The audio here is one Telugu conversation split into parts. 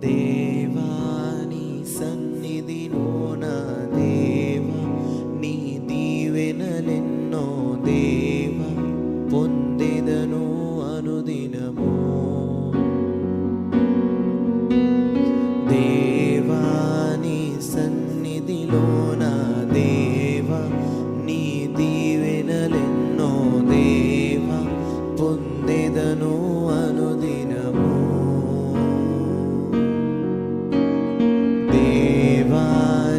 దేవా నీ సన్నిధిలోన దేవా నీ దీవెనలెన్నో దేవా పొందెదను అనుదినము. దేవా నీ సన్నిధిలోన దేవా నీ దీవెనలెన్నో దేవా పొందెదను అనుదినము. దేవా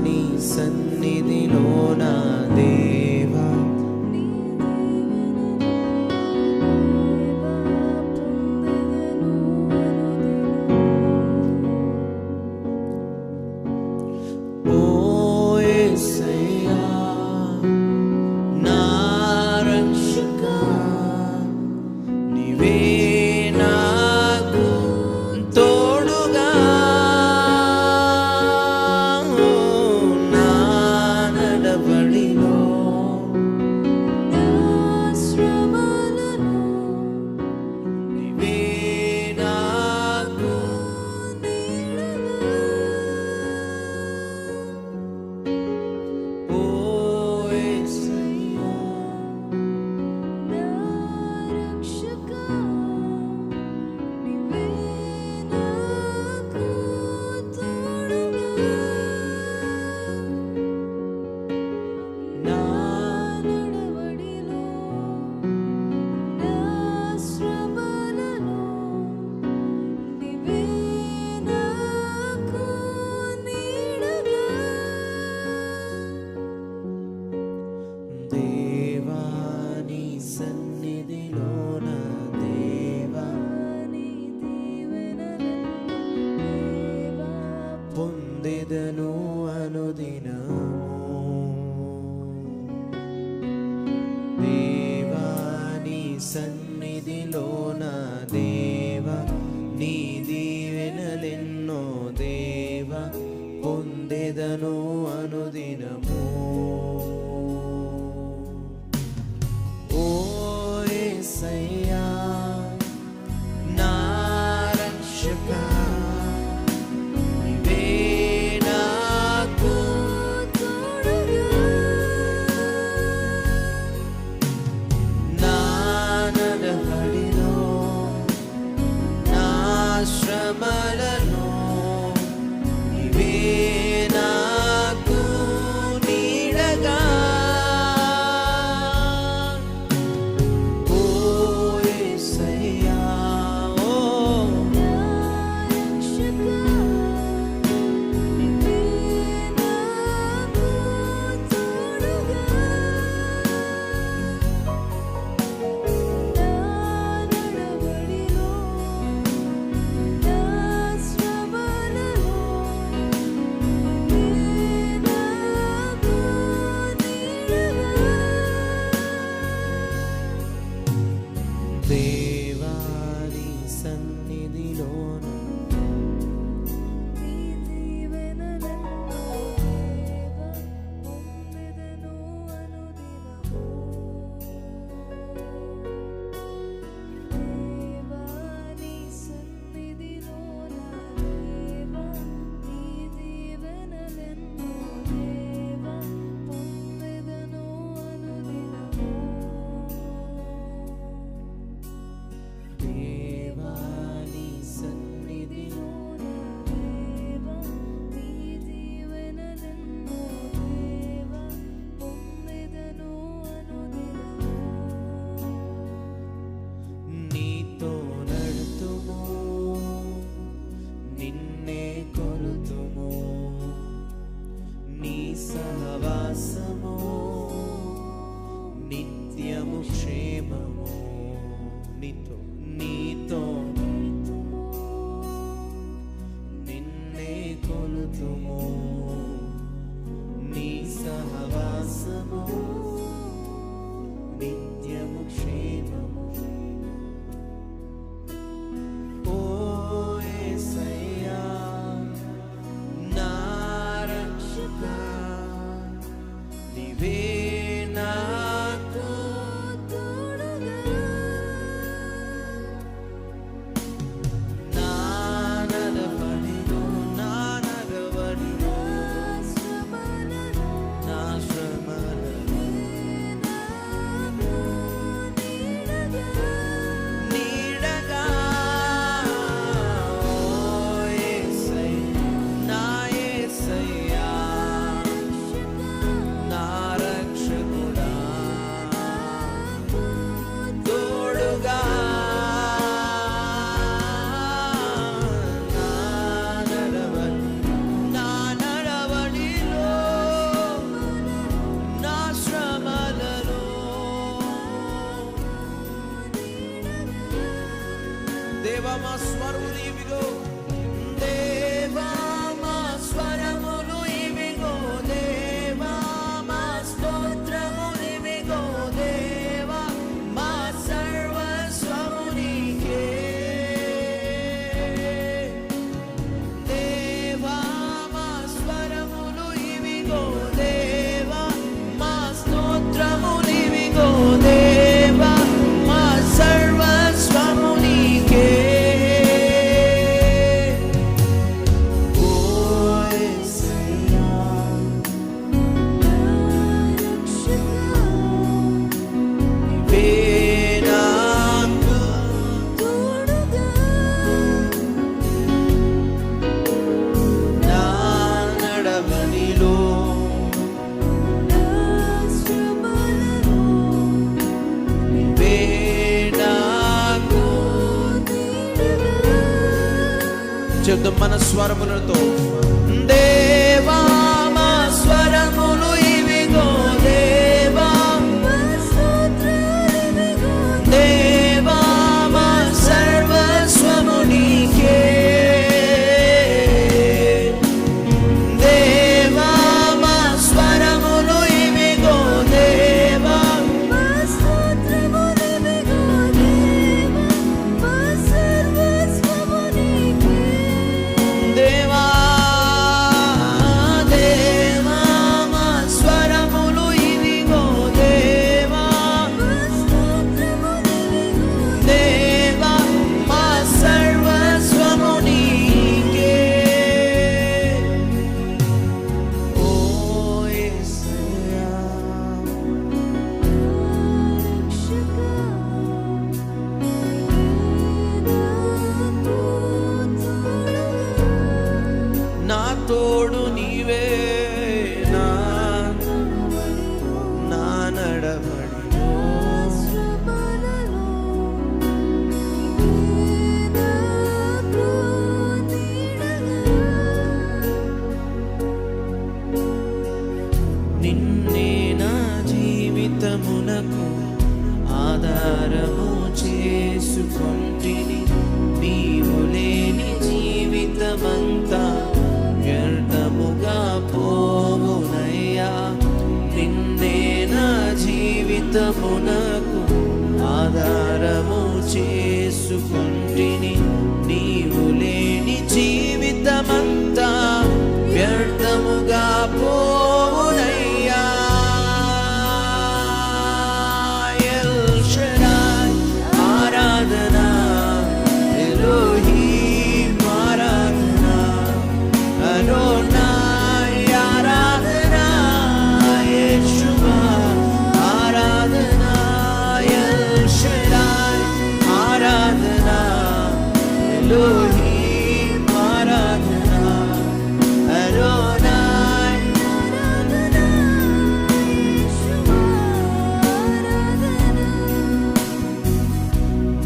నీ సన్నిధిలోన దేవా ఓ యేసయ్యా నా రక్షకా నీవే నాకు తోడుగా నా నడవడిలో నీవే నాకు ఓ యేసయ్యా నా దేవా నీ సన్నిధిలోన దేవా పొందెదను అనుదినము. దేవా నీ సన్నిధిలోన దేవా నీ దీవెనలెన్నో దేవా పొందెదను అనుదినము. ఓ యేసయ్యా నా రక్షకా నీవే నాకు నా నడవడిలో నా శ్రమలలో నీవే నాకు నీడగా. ఓ యేసయ్యా ఓ దేవా నీ సన్నిధిలోన చెప్తాం మన స్వరములతో. దేవా మా స్వరములు ఇవిగో దేవా, దేవా మా సర్వస్వము నీకే, దేవా మా స్వరములు ఇవిగో దేవా, దేవా దేవా మా స్వరములు ఇవిగో దేవా, దేవా మా సర్వస్వము నీకే. ఓ యేసయ్యా నా తోడు నీవే, నా నడవడి నిన్నే నా జీవితమునకు ఆధారము చేసుకొంటిని, నీవు లేని జీవితమంతా వ్యర్థముగా పోవునయ్యా. నిన్నే నా జీవితమునకు ఆధారము చేసుకొంటిని, నీవు లేని జీవితమంతా వ్యర్థముగా పోవునయ్యా. ఎల్ షడాయ్ ఆరాధనా, ఎలోహీం ఆరాధనా, అడోనాయ్ ఆరాధనా, యేషువా ఆరాధనా, ఎల్ షడాయ్ ఆరాధనా, ఎలోహీం ఆరాధనా, అడోనాయ్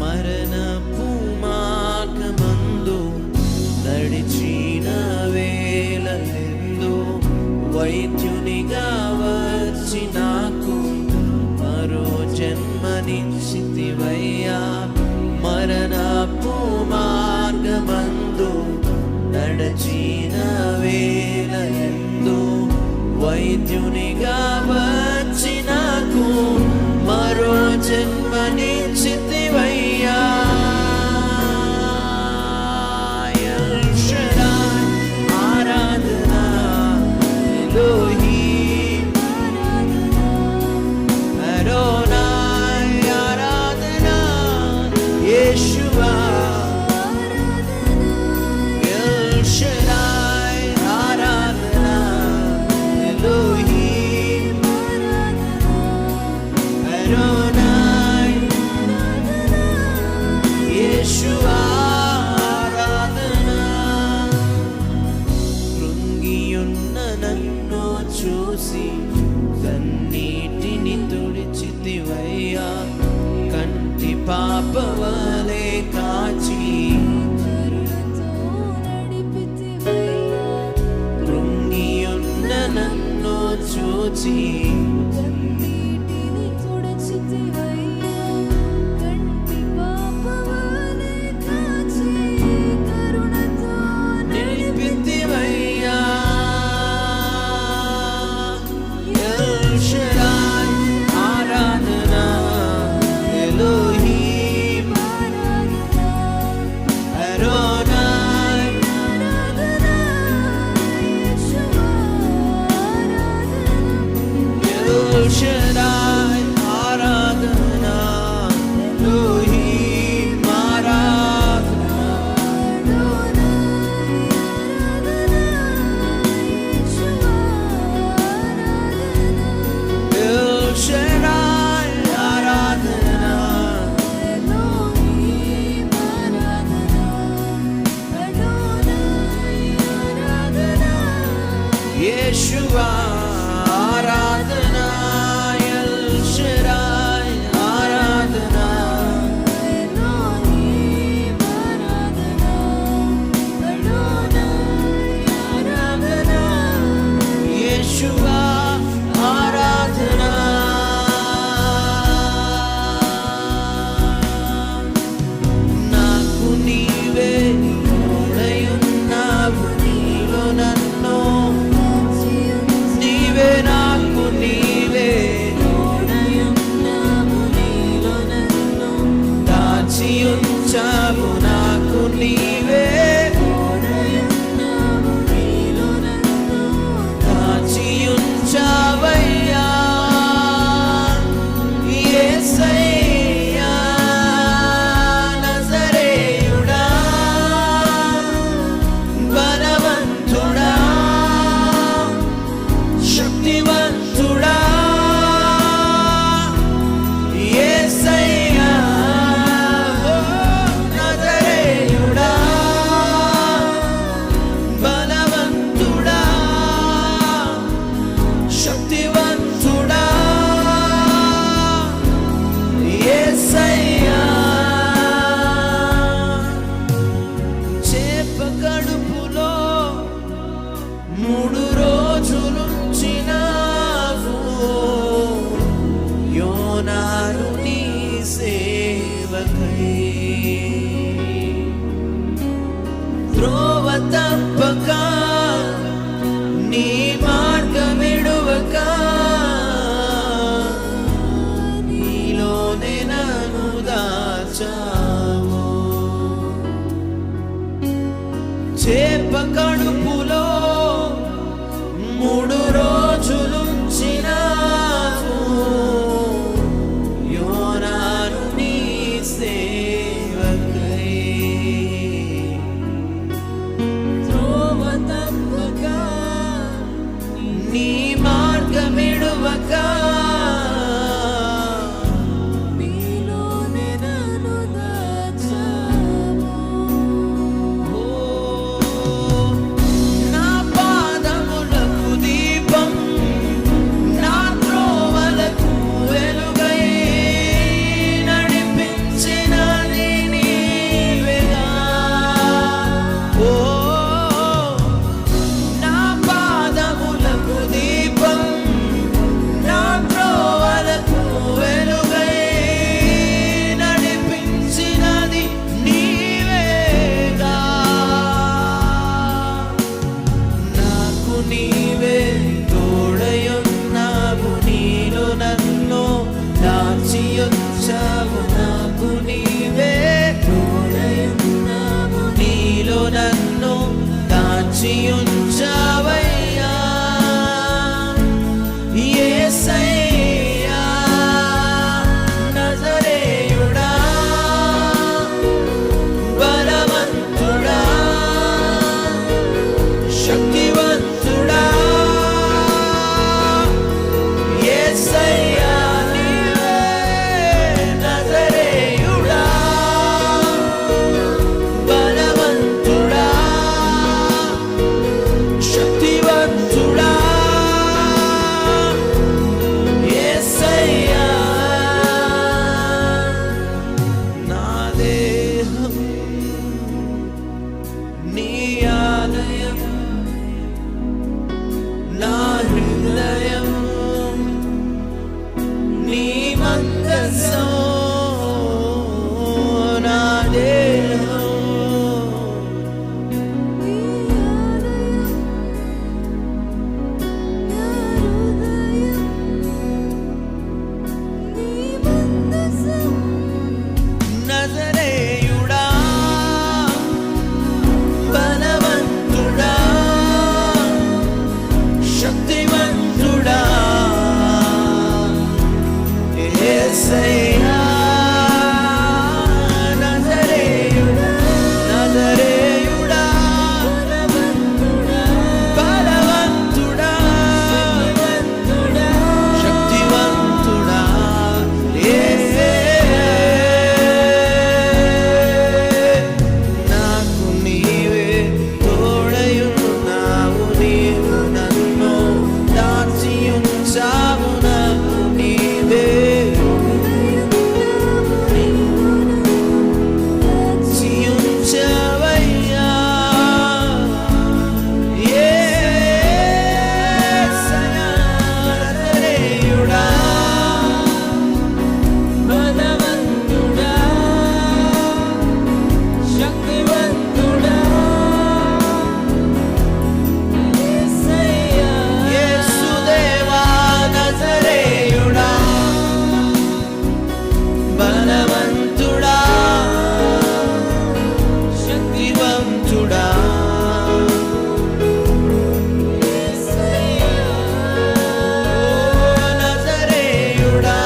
మరణపు మార్గమందు నడిచిన వేళలెందు వైద్యునిగా వచ్చి నాకు మరో జన్మనిచ్చితివయ్యా. మరణపు మార్గమందు నడిచిన వేళలెందు వైద్యునిగా వచ్చి నాకు మరో జన్మనిచ్చితివయ్యా. ఎల్ షడాయ్ ఆరాధనా, ఎలోహీం అడోనాయ్ ఆరాధనా, యేషువా ఎల్ షడాయ్ ఆరాధనా, ఎలోహీం అడోనాయ్ యేషువా ఆరాధనా. కృంగియున్న నన్ను చూసి కన్నీటిని తుడిచితివయ్యా. కంటి పాపవలే కాచి కృంగియున్న నన్ను చూచి నిలిపితివయ్యా. ఎల్ షడాయ్ ఆరాధనా, ఎలోహీం అడోనాయ్ ఎల్ షడాయ్ ఆరాధనా, ఎలోహీం ఆరాధనా, ఎల్ షడాయ్ ఆరాధనా, యేషువా ఆరాధనా, ఎల్ షడాయ్ ఆరాధనా, త్రోవ తప్పక నీ మార్గమిడువక నీలోనే నన్ను దాచావు. చేప కడుపులో 3 రోజులుంచినావు యోనాను నీ సేవకై. త్రోవ తప్పక నీ మార్గమిడువక నీలోనే నన్ను దాచావు. నా పాదములకు దీపం, నా త్రోవలకు వెలుగై నడిపించినది నీవేగా. ఓ నా పాదములకు దీపం, నా త్రోవలకు వెలుగై నడిపించినది నీవేగా. నాకు నీవే తోడయున్నావు, నీలో నన్ను దాచియుంచావు. నాకు నీవే తోడయున్నావు, నీలో నన్ను దాచియుంచావయ్యా. యేసయ్యా నజరేయుడా, బలవంతుడా, శక్తివంతుడా, యేసయ్యా నీవే నజరేయుడా, బలవంతుడా, శక్తివంతుడా, యేసయ్యా. నా దేహం నీ ఆలయం, నా హృదయం నీ మందసం. నా దేహం నజరేయుడా, బలవంతుడా, శక్తివంతుడా, యేసయ్యా నజరేయుడా, నజరేయుడా, బలవంతుడా, శక్తివంతుడా, యేసయ్యా. నాకు నీవే తోడయున్నావు, నీవు నన్ను దాచియుంచావు. నాకు నీవే దాచియుంచావయ్యా. యేసయ్యా నజరేయుడా, బలవంతుడా, శక్తివంతుడా, యేసయ్యా. యేసుదేవా నజరేయుడా, బలవంతుడా, శక్తివంతుడా, యేసయ్యా. ఓ నజరేయుడా,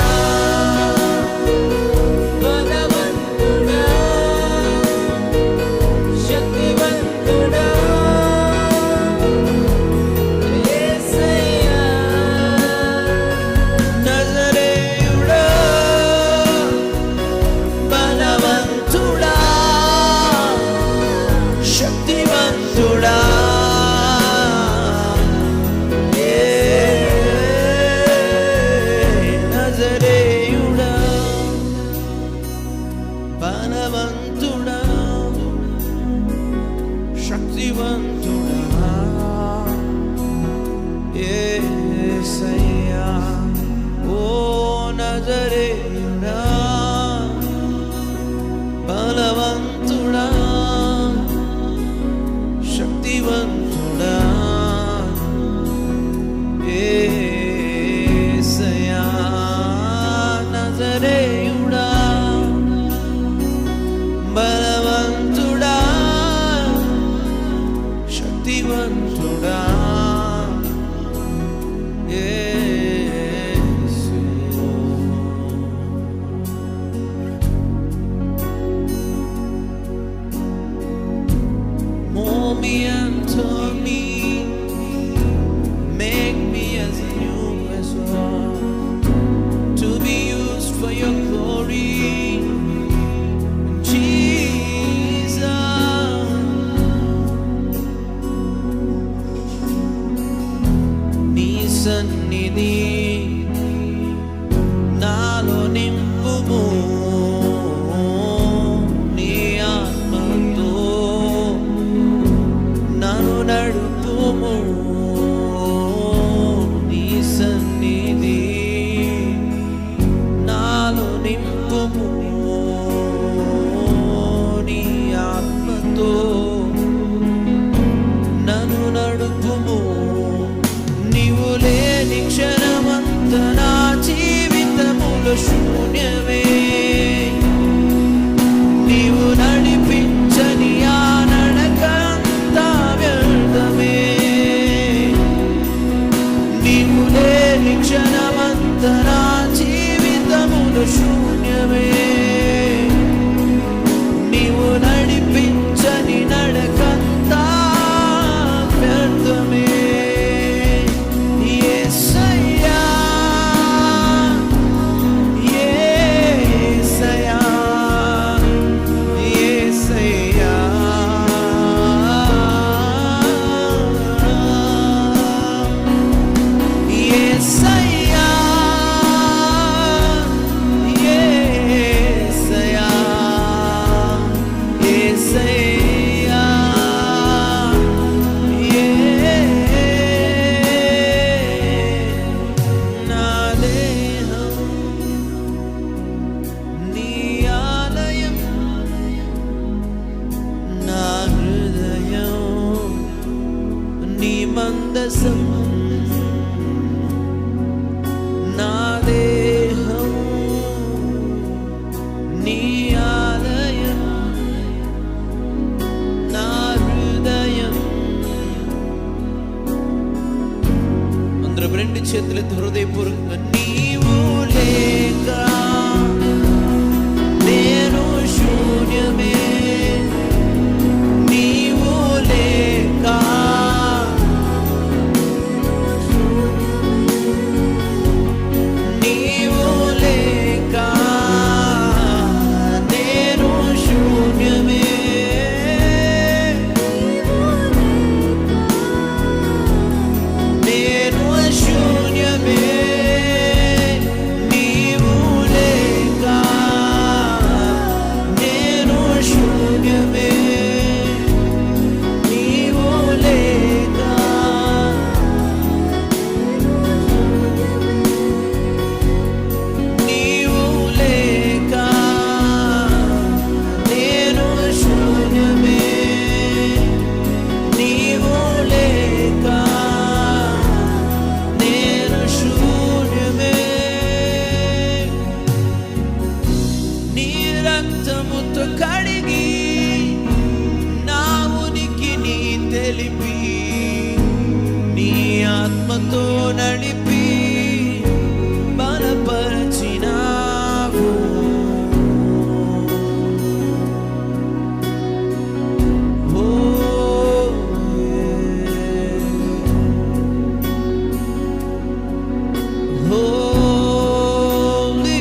బలవంతుడా, శక్తివంతుడా, యేసయ్యా. నజరేయుడా, బలవంతుడా, శక్తివంతుడా, నజరేయుడా, బలవంతుడా, శక్తివంతుడా, యేసయ్యా. ఓ నజరేయుడా, బలవంతుడా, శక్తివంతుడా యేసయ్యా నజరేయుడా బలవంతుడా శక్తివంతుడా me and turn me, make me as you vessel to be used for your glory, Jesus. నీ సన్నిధి నాలో నింపుము నడుపుము నీ సన్నిధి నాలో నింపుము నీ ఆత్మతో నన్ను నడుపుము నీవు లేని క్షణమంత నా జీవితములో శూన్యమే నీవు నడిపించని ఆ నడక నీవు లేని క్షణమంత నా జీవితములో శూన్యమే నీవు నడిపించని నడకంతా వ్యర్థమే యేసయ్యా యేసయ్యా యేసయ్యా యేసయ్యా యేసయ్యా నా దేహం నీ ఆలయం నా హృదయం నీ మందసం నా దేహం నీ ఆలయం నా హృదయం అందరూ రెండు చేతులెత్తి హృదయపూర్వకంగా నీవు లేక నేను శూన్యమే నీవు లేక నీవు లేక నేను శూన్యమే నేను శూన్యమే నీవు లేక నేను శూన్యమే నీవు లేక నీవు లేక నేను శూన్యమే నీవు లేక నేను శూన్యమే నీ రక్తముతో కడిగి నా ఉనికిని తెలిపి నీ ఆత్మతో నడిపి బలపరచినావు ఓ holy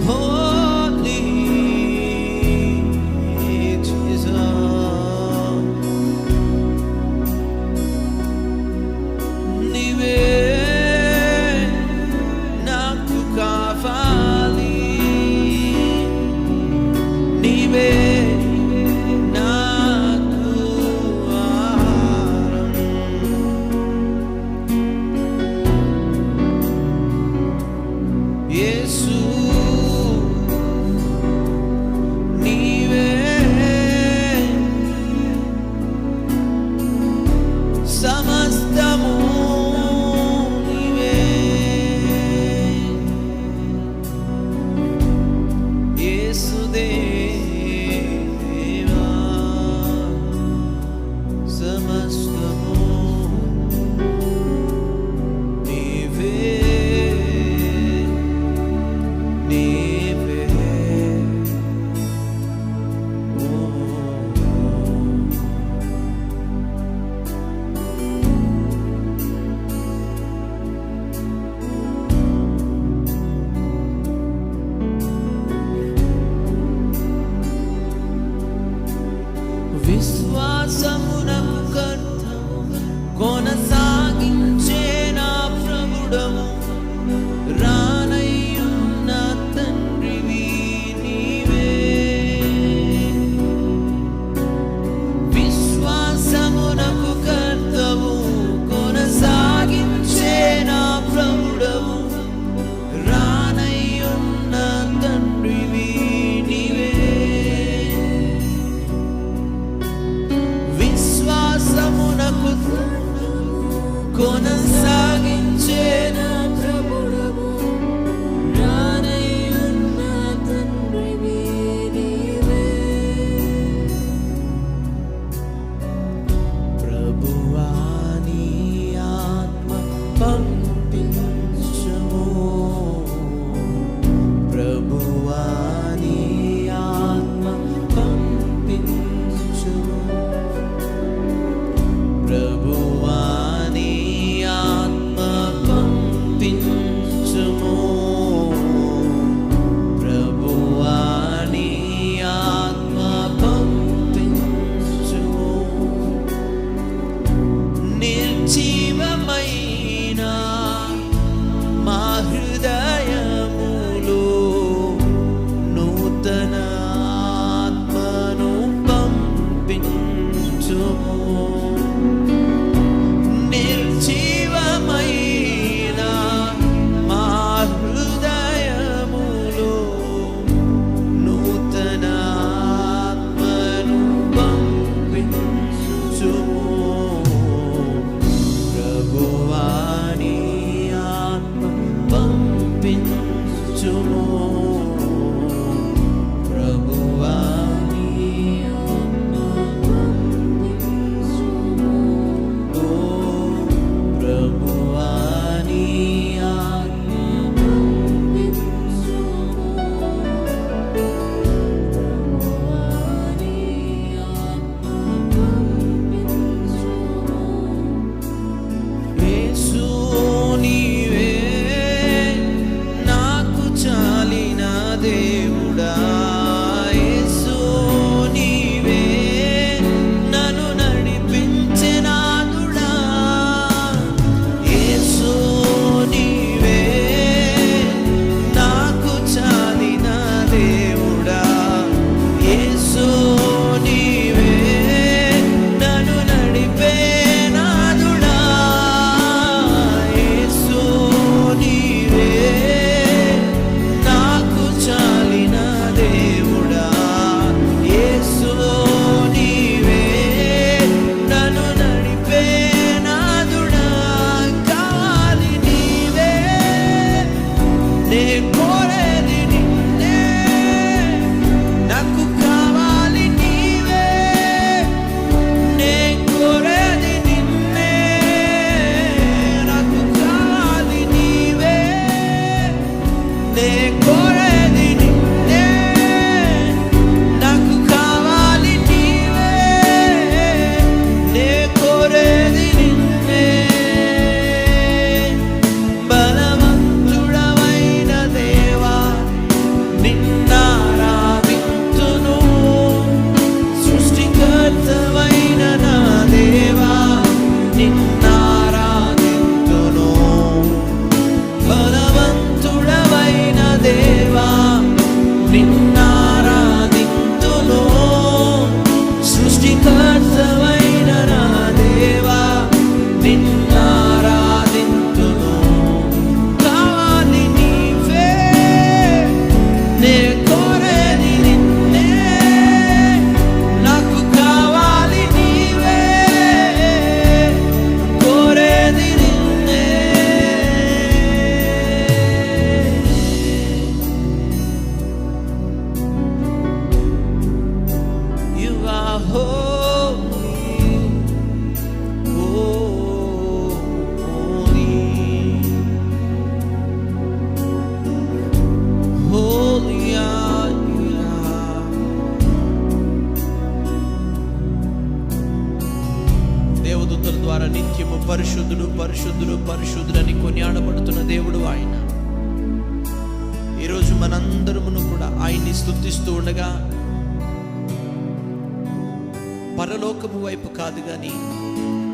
holy Jesus విశ్వాసమునకు కర్తవు కొనసాగించే నా ప్రభుడవు రానయ్యున్న తండ్రివి నీవే. విశ్వాసమునకు కర్తవు కొనసాగించే నా ప్రభుడవు రానయ్యున్న తండ్రివి నీవే. విశ్వాసమునకు కొనసాగించే నా ప్రభుడవు రానయ్యున్న తండ్రివి నీవే. ప్రభువా నీ ఆత్మ పంపించుము, ప్రభువా నీ ఆత్మ పంపించుము, ప్రభువా నీ ఆత్మ పంపించుము, ప్రభువా నీ ఆత్మ పంపించుము. నిర్జీవమైన మా హృదయములో నూతన ఆత్మను పంపించుము. నిర్జీవమైన మా హృదయములో నూతన ఆత్మను పంపించుము. ప్రభువా నీ ఆత్మ పంపించుము, ప్రభువా నీ ఆత్మ పంపించుము. ఓ ప్రభువా నీ ఆత్మ పంపించుము, ప్రభువా నీ ఆత్మ పంపించుము. యేసు నీవే నాకు చాలిన దేవుడా, యేసు నీవే నన్ను నడిపించే నాథుడా, యేసు నీవే నాకు చాలిన దేవుడా, యేసు నీవే నన్ను నడిపే నాథుడా, యేసు నీవే నాకు చాలిన దేవుడా, యేసు నీవే నన్ను నడిపే నాథుడా. కావాలి నీవే, నే కోరేది నిన్నే, నాకు కావాలి నీవే, నే కోరేది నిన్నే, నాకు కావాలి నీవే, నే కోరేది నిన్నే, నాకు కావాలి నీవే, నే కోరేది నిన్నే. బలవంతుడవైన దేవా నిన్నారాధింతును, సృష్టికర్తవైన నా దేవా నిన్నారాధింతును. బలవంతుడవైన దేవా నిన్నారాధింతును, సృష్టికర్తవైన నా దేవా నిన్నారాధింతును. కావాలి నీవే, నే కోరేది నిన్నే, నాకు కావాలి నీవే, కోరేది నిన్నే. You are holy, holy, holy are you, Lord. దేవదూతల ద్వారా నిత్యము పరిశుద్ధుడు పరిశుద్ధుడు పరిశుద్ధుడని కొనియాడబడుతున్న దేవుడు ఆయన. ఈరోజు మనందరమును కూడా ఆయన్ని స్తుతిస్తూ ఉండగా పరలోకము వైపు కాదు కానీ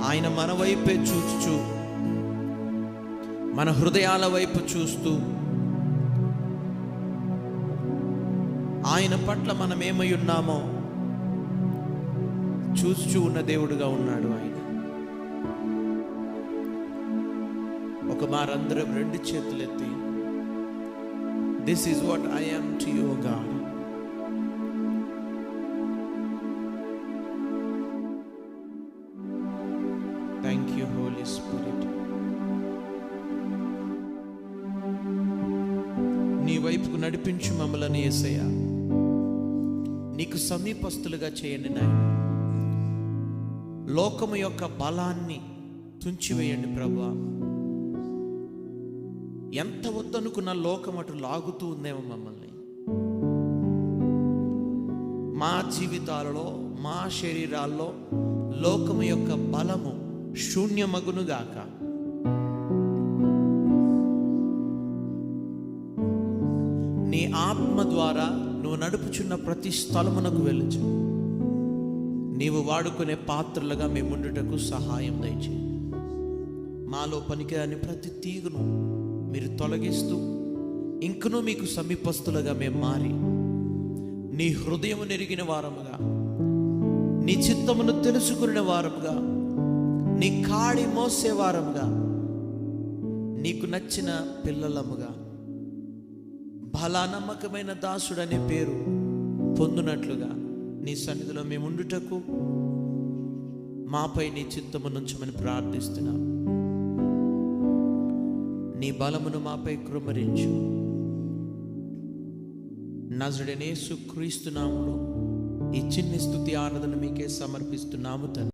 ఆయన మన వైపే చూచుచు, మన హృదయాల వైపు చూస్తూ, ఆయన పట్ల మనం ఏమై ఉన్నామో చూస్తూ ఉన్న దేవుడుగా ఉన్నాడు ఆయన. ఒక మారందరం రెండు చేతులెత్తి, this is what I am to you God. Thank you Holy Spirit. నీ వైపుకు నడిపించు మమ్మల్ని యేసయ్యా. నీకు సమీపస్తులుగా చేయండి నాయన. లోకము యొక్క బలాన్ని తుంచివేయండి ప్రభువా. ఎంత వద్దనుకున్న లోకం అటు లాగుతూ ఉందేమో మమ్మల్ని. మా జీవితాలలో, మా శరీరాల్లో లోకము యొక్క బలము శూన్యమగునుగాక. నీ ఆత్మ ద్వారా నువ్వు నడుపుచున్న ప్రతి స్థలమునకు వెళ్ళుచు. నీవు వాడుకునే పాత్రలుగా మేముండుటకు సహాయం దయచేయి. మాలో పనికిరాని ప్రతి తీగును మీరు తొలగిస్తూ ఇంకనూ మీకు సమీపస్తులుగా మేము మారి, నీ హృదయము నెరిగిన వారముగా, నీ చిత్తమును తెలుసుకునే వారముగా, నీ కాడి మోసే వారముగా, నీకు నచ్చిన పిల్లలముగా, బలా నమ్మకమైన దాసుడు అనే పేరు పొందునట్లుగా నీ సన్నిధిలో మేము ఉండుటకు మాపై నీ చిత్తము నుంచమని ప్రార్థిస్తున్నాం. నీ బలమును మాపై కృమ్మరించు. నజరేయుడైన యేసు క్రీస్తు నామములో ఈ చిన్ని స్తుతి ఆరాధన మీకే సమర్పిస్తున్నాము తండ్రి.